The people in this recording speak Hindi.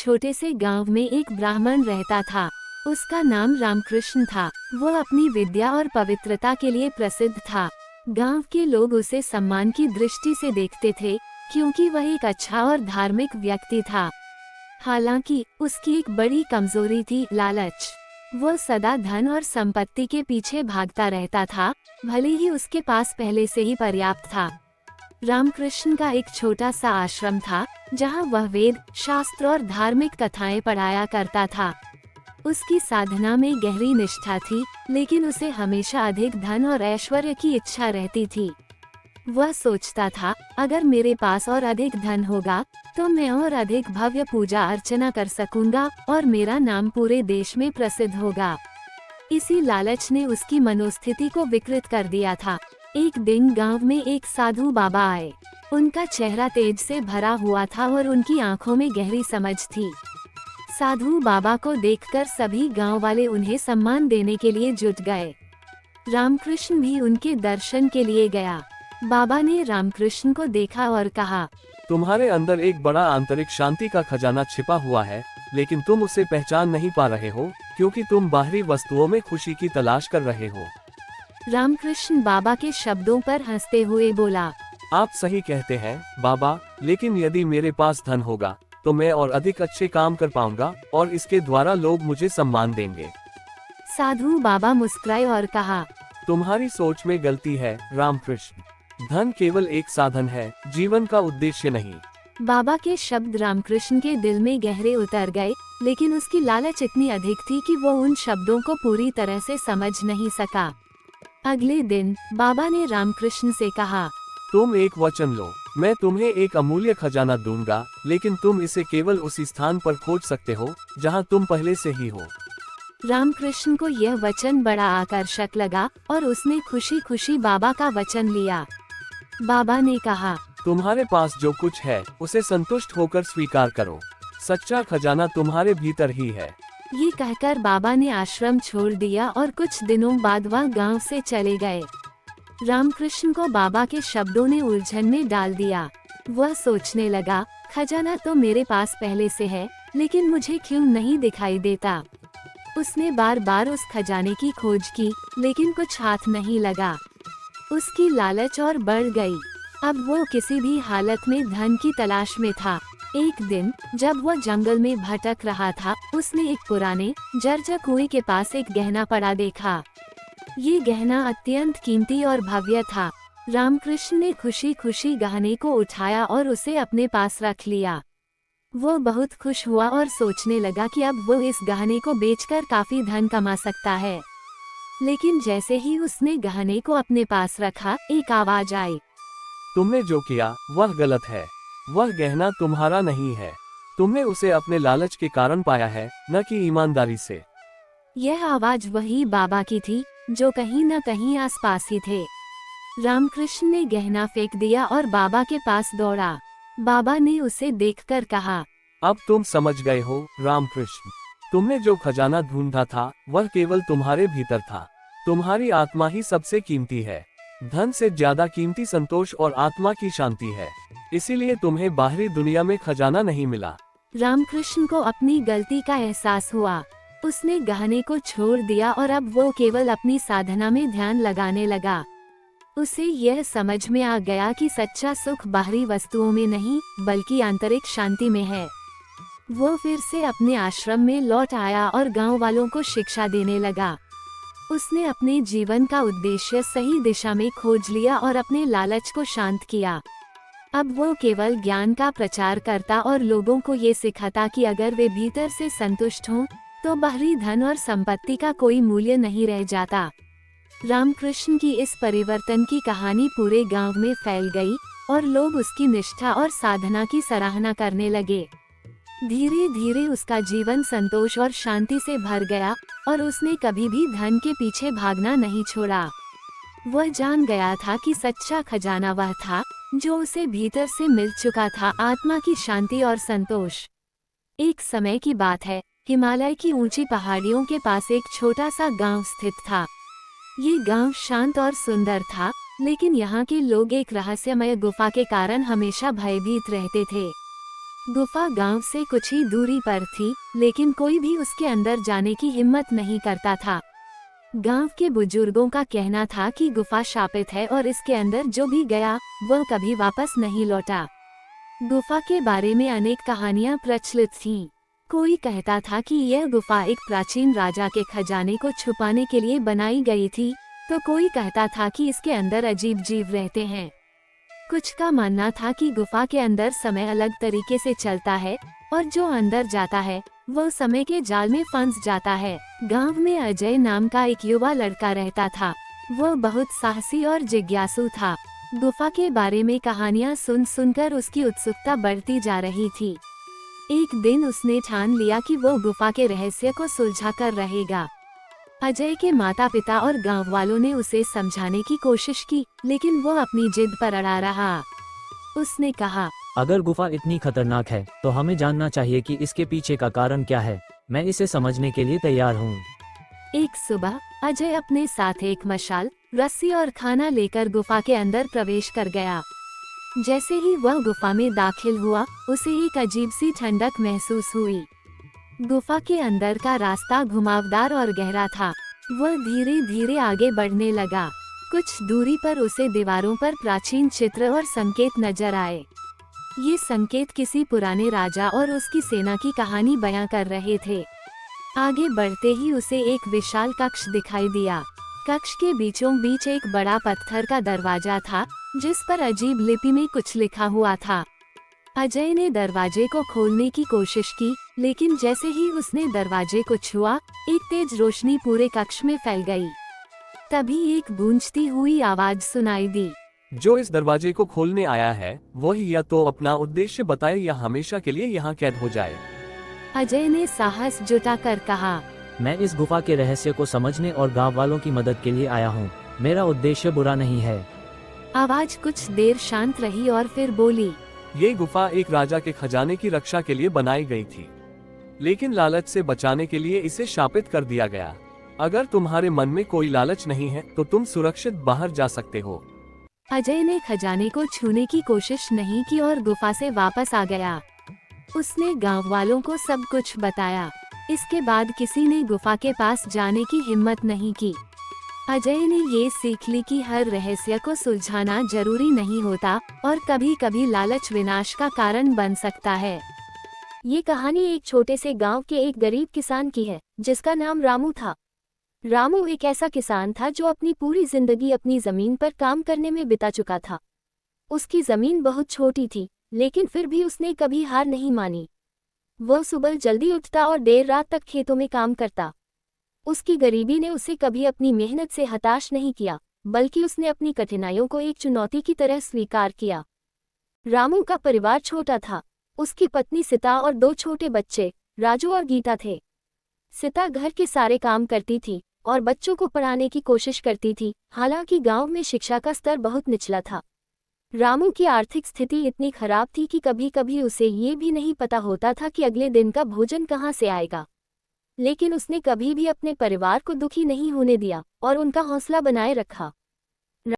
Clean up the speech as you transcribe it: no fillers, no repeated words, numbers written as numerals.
छोटे से गांव में एक ब्राह्मण रहता था। उसका नाम रामकृष्ण था। वो अपनी विद्या और पवित्रता के लिए प्रसिद्ध था। गांव के लोग उसे सम्मान की दृष्टि से देखते थे, क्योंकि वह एक अच्छा और धार्मिक व्यक्ति था। हालांकि उसकी एक बड़ी कमजोरी थी, लालच। वो सदा धन और संपत्ति के पीछे भागता रहता था, भले ही उसके पास पहले से ही पर्याप्त था। रामकृष्ण का एक छोटा सा आश्रम था, जहां वह वेद, शास्त्र और धार्मिक कथाएं पढ़ाया करता था। उसकी साधना में गहरी निष्ठा थी, लेकिन उसे हमेशा अधिक धन और ऐश्वर्य की इच्छा रहती थी। वह सोचता था, अगर मेरे पास और अधिक धन होगा तो मैं और अधिक भव्य पूजा अर्चना कर सकूंगा और मेरा नाम पूरे देश में प्रसिद्ध होगा। इसी लालच ने उसकी मनोस्थिति को विकृत कर दिया था। एक दिन गांव में एक साधु बाबा आए। उनका चेहरा तेज से भरा हुआ था और उनकी आंखों में गहरी समझ थी। साधु बाबा को देखकर सभी गांव वाले उन्हें सम्मान देने के लिए जुट गए। रामकृष्ण भी उनके दर्शन के लिए गया। बाबा ने रामकृष्ण को देखा और कहा, तुम्हारे अंदर एक बड़ा आंतरिक शांति का खजाना छिपा हुआ है, लेकिन तुम उसे पहचान नहीं पा रहे हो, क्योंकि तुम बाहरी वस्तुओं में खुशी की तलाश कर रहे हो। रामकृष्ण बाबा के शब्दों पर हंसते हुए बोला, आप सही कहते हैं बाबा, लेकिन यदि मेरे पास धन होगा तो मैं और अधिक अच्छे काम कर पाऊंगा और इसके द्वारा लोग मुझे सम्मान देंगे। साधु बाबा मुस्कुराए और कहा, तुम्हारी सोच में गलती है रामकृष्ण। धन केवल एक साधन है, जीवन का उद्देश्य नहीं। बाबा के शब्द रामकृष्ण के दिल में गहरे उतर गए, लेकिन उसकी लालच इतनी अधिक थी कि वो उन शब्दों को पूरी तरह से समझ नहीं सका। अगले दिन बाबा ने रामकृष्ण से कहा, तुम एक वचन लो, मैं तुम्हें एक अमूल्य खजाना दूंगा, लेकिन तुम इसे केवल उसी स्थान पर खोज सकते हो जहां तुम पहले से ही हो। रामकृष्ण को यह वचन बड़ा आकर्षक लगा और उसने खुशी खुशी बाबा का वचन लिया। बाबा ने कहा, तुम्हारे पास जो कुछ है उसे संतुष्ट होकर स्वीकार करो। सच्चा खजाना तुम्हारे भीतर ही है। ये कहकर बाबा ने आश्रम छोड़ दिया और कुछ दिनों बाद वह गांव से चले गए। रामकृष्ण को बाबा के शब्दों ने उलझन में डाल दिया। वह सोचने लगा, खजाना तो मेरे पास पहले से है, लेकिन मुझे क्यों नहीं दिखाई देता। उसने बार बार उस खजाने की खोज की, लेकिन कुछ हाथ नहीं लगा। उसकी लालच और बढ़ गई। अब वो किसी भी हालत में धन की तलाश में था। एक दिन जब वह जंगल में भटक रहा था, उसने एक पुराने जर्जर कुएं के पास एक गहना पड़ा देखा। ये गहना अत्यंत कीमती और भव्य था। रामकृष्ण ने खुशी खुशी गहने को उठाया और उसे अपने पास रख लिया। वो बहुत खुश हुआ और सोचने लगा कि अब वो इस गहने को बेचकर काफी धन कमा सकता है। लेकिन जैसे ही उसने गहने को अपने पास रखा, एक आवाज आई, तुमने जो किया वह गलत है। वह गहना तुम्हारा नहीं है। तुमने उसे अपने लालच के कारण पाया है, न कि ईमानदारी से। यह आवाज वही बाबा की थी, जो कहीं न कहीं आसपास ही थे। रामकृष्ण ने गहना फेंक दिया और बाबा के पास दौड़ा। बाबा ने उसे देखकर कहा, अब तुम समझ गए हो रामकृष्ण। तुमने जो खजाना ढूंढा था वह केवल तुम्हारे भीतर था। तुम्हारी आत्मा ही सबसे कीमती है। धन से ज्यादा कीमती संतोष और आत्मा की शांति है। इसीलिए तुम्हें बाहरी दुनिया में खजाना नहीं मिला। रामकृष्ण को अपनी गलती का एहसास हुआ। उसने गहने को छोड़ दिया और अब वो केवल अपनी साधना में ध्यान लगाने लगा। उसे यह समझ में आ गया कि सच्चा सुख बाहरी वस्तुओं में नहीं, बल्कि आंतरिक शांति में है। वो फिर से अपने आश्रम में लौट आया और गांव वालों को शिक्षा देने लगा। उसने अपने जीवन का उद्देश्य सही दिशा में खोज लिया और अपने लालच को शांत किया। अब वो केवल ज्ञान का प्रचार करता और लोगों को ये सिखाता कि अगर वे भीतर से संतुष्ट हों, तो बाहरी धन और संपत्ति का कोई मूल्य नहीं रह जाता। रामकृष्ण की इस परिवर्तन की कहानी पूरे गांव में फैल गई और लोग उसकी निष्ठा और साधना की सराहना करने लगे। धीरे धीरे उसका जीवन संतोष और शांति से भर गया और उसने कभी भी धन के पीछे भागना नहीं छोड़ा। वह जान गया था कि सच्चा खजाना वह था जो उसे भीतर से मिल चुका था, आत्मा की शांति और संतोष। एक समय की बात है, हिमालय की ऊंची पहाड़ियों के पास एक छोटा सा गांव स्थित था। ये गांव शांत और सुंदर था, लेकिन यहाँ के लोग एक रहस्यमय गुफा के कारण हमेशा भयभीत रहते थे। गुफा गांव से कुछ ही दूरी पर थी, लेकिन कोई भी उसके अंदर जाने की हिम्मत नहीं करता था। गांव के बुजुर्गों का कहना था कि गुफा शापित है और इसके अंदर जो भी गया वह कभी वापस नहीं लौटा। गुफा के बारे में अनेक कहानियां प्रचलित थीं। कोई कहता था कि यह गुफा एक प्राचीन राजा के खजाने को छुपाने के लिए बनाई गई थी, तो कोई कहता था कि इसके अंदर अजीब जीव रहते हैं। कुछ का मानना था कि गुफा के अंदर समय अलग तरीके से चलता है और जो अंदर जाता है वह समय के जाल में फंस जाता है। गांव में अजय नाम का एक युवा लड़का रहता था। वह बहुत साहसी और जिज्ञासु था। गुफा के बारे में कहानियां सुन सुनकर उसकी उत्सुकता बढ़ती जा रही थी। एक दिन उसने ठान लिया कि वो गुफा के रहस्य को सुलझा कर रहेगा। अजय के माता पिता और गांव वालों ने उसे समझाने की कोशिश की, लेकिन वो अपनी जिद पर अड़ा रहा। उसने कहा, अगर गुफा इतनी खतरनाक है तो हमें जानना चाहिए कि इसके पीछे का कारण क्या है। मैं इसे समझने के लिए तैयार हूँ। एक सुबह अजय अपने साथ एक मशाल, रस्सी और खाना लेकर गुफा के अंदर प्रवेश कर गया। जैसे ही वह गुफा में दाखिल हुआ, उसे एक अजीब सी ठंडक महसूस हुई। गुफा के अंदर का रास्ता घुमावदार और गहरा था। वह धीरे धीरे आगे बढ़ने लगा। कुछ दूरी पर उसे दीवारों पर प्राचीन चित्र और संकेत नजर आए। ये संकेत किसी पुराने राजा और उसकी सेना की कहानी बयां कर रहे थे। आगे बढ़ते ही उसे एक विशाल कक्ष दिखाई दिया। कक्ष के बीचों बीच एक बड़ा पत्थर का दरवाजा था, जिस पर अजीब लिपि में कुछ लिखा हुआ था। अजय ने दरवाजे को खोलने की कोशिश की, लेकिन जैसे ही उसने दरवाजे को छुआ, एक तेज रोशनी पूरे कक्ष में फैल गई। तभी एक गूंजती हुई आवाज सुनाई दी। जो इस दरवाजे को खोलने आया है वही या तो अपना उद्देश्य बताए या हमेशा के लिए यहाँ कैद हो जाए। अजय ने साहस जुटाकर कहा, मैं इस गुफा के रहस्य को समझने और गांव वालों की मदद के लिए आया हूँ। मेरा उद्देश्य बुरा नहीं है। आवाज कुछ देर शांत रही और फिर बोली, ये गुफा एक राजा के खजाने की रक्षा के लिए बनाई गई थी, लेकिन लालच से बचाने के लिए इसे शापित कर दिया गया। अगर तुम्हारे मन में कोई लालच नहीं है तो तुम सुरक्षित बाहर जा सकते हो। अजय ने खजाने को छूने की कोशिश नहीं की और गुफा से वापस आ गया। उसने गांव वालों को सब कुछ बताया। इसके बाद किसी ने गुफा के पास जाने की हिम्मत नहीं की। अजय ने ये सीख ली कि हर रहस्य को सुलझाना जरूरी नहीं होता और कभी कभी लालच विनाश का कारण बन सकता है। ये कहानी एक छोटे से गांव के एक गरीब किसान की है, जिसका नाम रामू था। रामू एक ऐसा किसान था जो अपनी पूरी जिंदगी अपनी जमीन पर काम करने में बिता चुका था। उसकी जमीन बहुत छोटी थी, लेकिन फिर भी उसने कभी हार नहीं मानी। वह सुबह जल्दी उठता और देर रात तक खेतों में काम करता। उसकी गरीबी ने उसे कभी अपनी मेहनत से हताश नहीं किया, बल्कि उसने अपनी कठिनाइयों को एक चुनौती की तरह स्वीकार किया। रामू का परिवार छोटा था। उसकी पत्नी सीता और 2 छोटे बच्चे, राजू और गीता थे। सीता घर के सारे काम करती थी और बच्चों को पढ़ाने की कोशिश करती थी। हालांकि गांव में शिक्षा का स्तर बहुत निचला था। रामू की आर्थिक स्थिति इतनी खराब थी कि कभी कभी उसे ये भी नहीं पता होता था कि अगले दिन का भोजन कहाँ से आएगा। लेकिन उसने कभी भी अपने परिवार को दुखी नहीं होने दिया और उनका हौसला बनाए रखा।